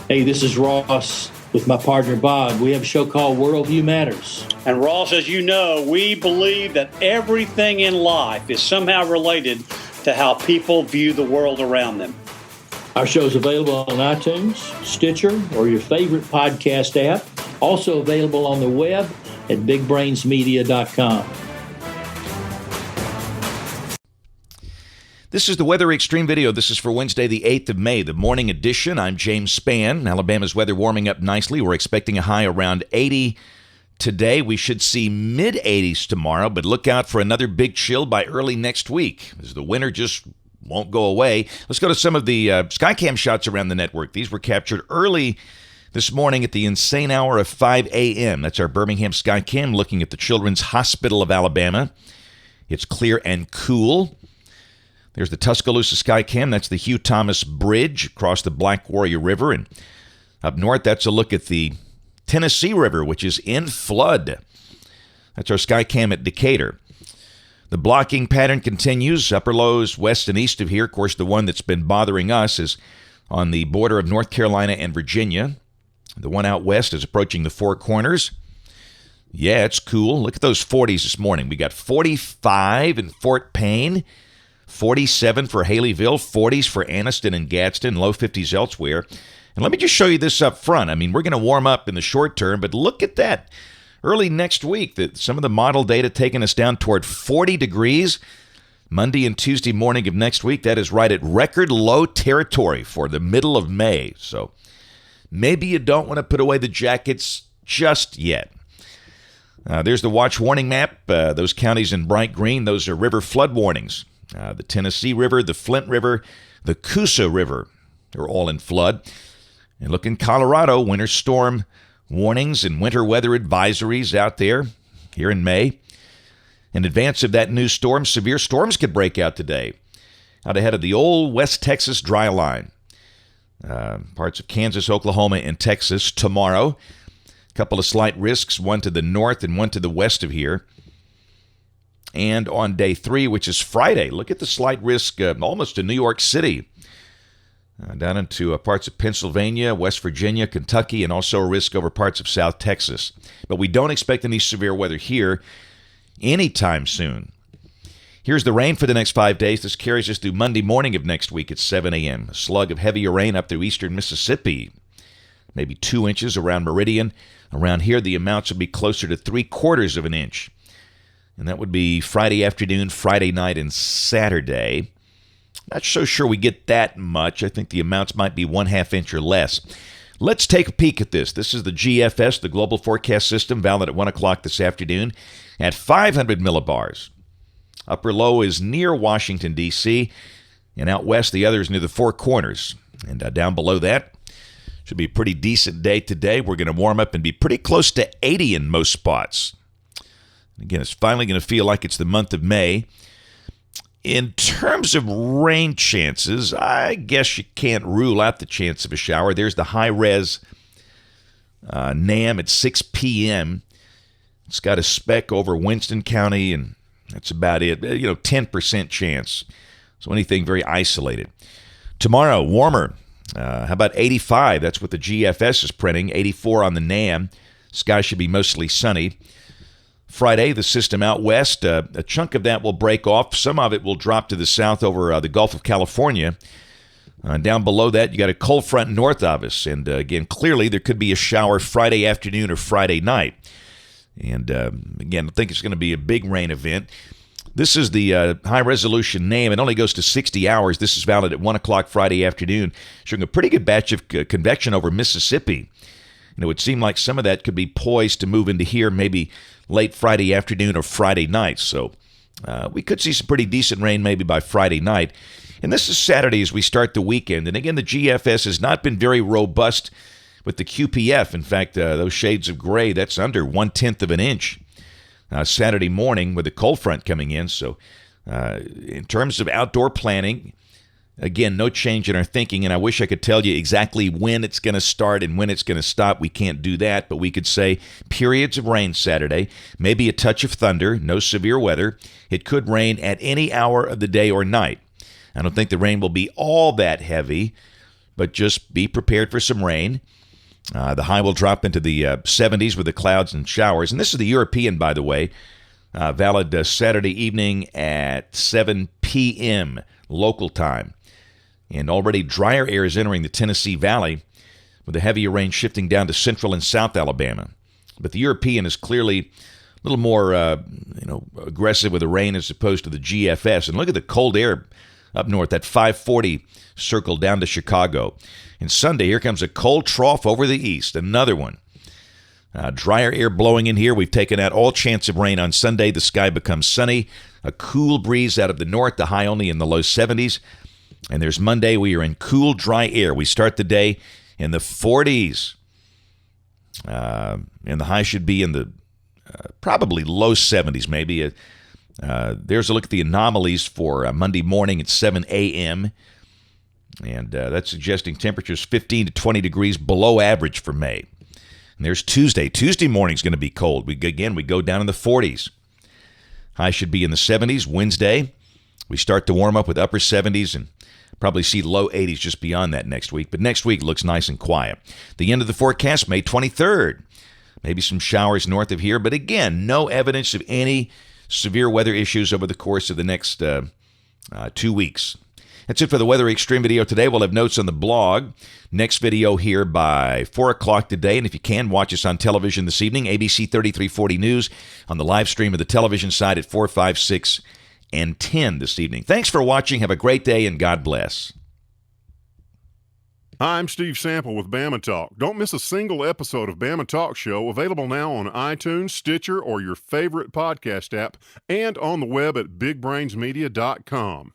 Hey, this is Ross with my partner Bob. We have a show called Worldview Matters. And Ross, as you know, we believe that everything in life is somehow related to how people view the world around them. Our show is available on iTunes, Stitcher, or your favorite podcast app. Also available on the web at bigbrainsmedia.com. This is the Weather Xtreme video. This is for Wednesday, the 8th of May, the morning edition. I'm James Spann. Alabama's weather warming up nicely. We're expecting a high around 80 today. We should see mid-80s tomorrow, but look out for another big chill by early next week, as the winter just won't go away. Let's go to some of the Skycam shots around the network. These were captured early this morning at the insane hour of 5 a.m. That's our Birmingham Skycam looking at the Children's Hospital of Alabama. It's clear and cool. There's the Tuscaloosa Skycam. That's the Hugh Thomas Bridge across the Black Warrior River. And up north, that's a look at the Tennessee River, which is in flood. That's our Skycam at Decatur. The blocking pattern continues. Upper lows west and east of here. Of course, the one that's been bothering us is on the border of North Carolina and Virginia. The one out west is approaching the Four Corners. Yeah, it's cool. Look at those 40s this morning. We got 45 in Fort Payne. 47 for Haleyville, 40s for Anniston and Gadsden, low 50s elsewhere. And let me just show you this up front. I mean, we're going to warm up in the short term, but look at that. Early next week, some of the model data taking us down toward 40 degrees. Monday and Tuesday morning of next week, that is right at record low territory for the middle of May. So maybe you don't want to put away the jackets just yet. There's the watch warning map. Those counties in bright green, those are river flood warnings. The Tennessee River, the Flint River, the Coosa River are all in flood. And look in Colorado, winter storm warnings and winter weather advisories out there here in May. In advance of that new storm, severe storms could break out today out ahead of the old West Texas dry line. Parts of Kansas, Oklahoma, and Texas tomorrow. A couple of slight risks, one to the north and one to the west of here. And on day 3, which is Friday, look at the slight risk almost to New York City, down into parts of Pennsylvania, West Virginia, Kentucky, and also a risk over parts of South Texas. But we don't expect any severe weather here anytime soon. Here's the rain for the next 5 days. This carries us through Monday morning of next week at 7 a.m. A slug of heavier rain up through eastern Mississippi, maybe 2 inches around Meridian. Around here, the amounts will be closer to 3/4 of an inch. And that would be Friday afternoon, Friday night, and Saturday. Not so sure we get that much. I think the amounts might be 1/2 inch or less. Let's take a peek at this. This is the GFS, the Global Forecast System, valid at 1 o'clock this afternoon at 500 millibars. Upper low is near Washington, D.C., and out west, the other is near the Four Corners. And down below that, should be a pretty decent day today. We're going to warm up and be pretty close to 80 in most spots. Again, it's finally going to feel like it's the month of May. In terms of rain chances, I guess you can't rule out the chance of a shower. There's the high-res NAM at 6 p.m. It's got a speck over Winston County, and that's about it. 10% chance. So anything very isolated. Tomorrow, warmer. How about 85? That's what the GFS is printing. 84 on the NAM. Sky should be mostly sunny. Friday, the system out west, a chunk of that will break off. Some of it will drop to the south over the Gulf of California. Down below that, you got a cold front north of us. And again, clearly there could be a shower Friday afternoon or Friday night. And again, I think it's going to be a big rain event. This is the high-resolution NAM. It only goes to 60 hours. This is valid at 1 o'clock Friday afternoon, showing a pretty good batch of convection over Mississippi. And it would seem like some of that could be poised to move into here maybe late Friday afternoon or Friday night. So we could see some pretty decent rain maybe by Friday night. And this is Saturday as we start the weekend. And again, the GFS has not been very robust with the QPF. In fact, those shades of gray, that's under 1/10 of an inch Saturday morning with the cold front coming in. So in terms of outdoor planning, again, no change in our thinking, and I wish I could tell you exactly when it's going to start and when it's going to stop. We can't do that, but we could say periods of rain Saturday, maybe a touch of thunder, no severe weather. It could rain at any hour of the day or night. I don't think the rain will be all that heavy, but just be prepared for some rain. The high will drop into the 70s with the clouds and showers. And this is the European, by the way, valid Saturday evening at 7 p.m. local time. And already drier air is entering the Tennessee Valley, with the heavier rain shifting down to central and south Alabama. But the European is clearly a little more aggressive with the rain as opposed to the GFS. And look at the cold air up north, that 540 circle down to Chicago. And Sunday, here comes a cold trough over the east, another one. Drier air blowing in here. We've taken out all chance of rain on Sunday. The sky becomes sunny. A cool breeze out of the north, the high only in the low 70s. And there's Monday. We are in cool, dry air. We start the day in the 40s. And the high should be in the probably low 70s, maybe. There's a look at the anomalies for Monday morning at 7 a.m. And that's suggesting temperatures 15 to 20 degrees below average for May. And there's Tuesday. Tuesday morning is going to be cold. We go down in the 40s. High should be in the 70s. Wednesday, we start to warm up with upper 70s and probably see low 80s just beyond that next week. But next week looks nice and quiet. The end of the forecast, May 23rd. Maybe some showers north of here. But again, no evidence of any severe weather issues over the course of the next 2 weeks. That's it for the Weather Xtreme video today. We'll have notes on the blog. Next video here by 4 o'clock today. And if you can, watch us on television this evening, ABC 3340 News, on the live stream of the television side at 4, 5, 6, and 10 this evening. Thanks for watching. Have a great day, and God bless. Hi, I'm Steve Sample with Bama Talk. Don't miss a single episode of Bama Talk Show, available now on iTunes, Stitcher, or your favorite podcast app, and on the web at bigbrainsmedia.com.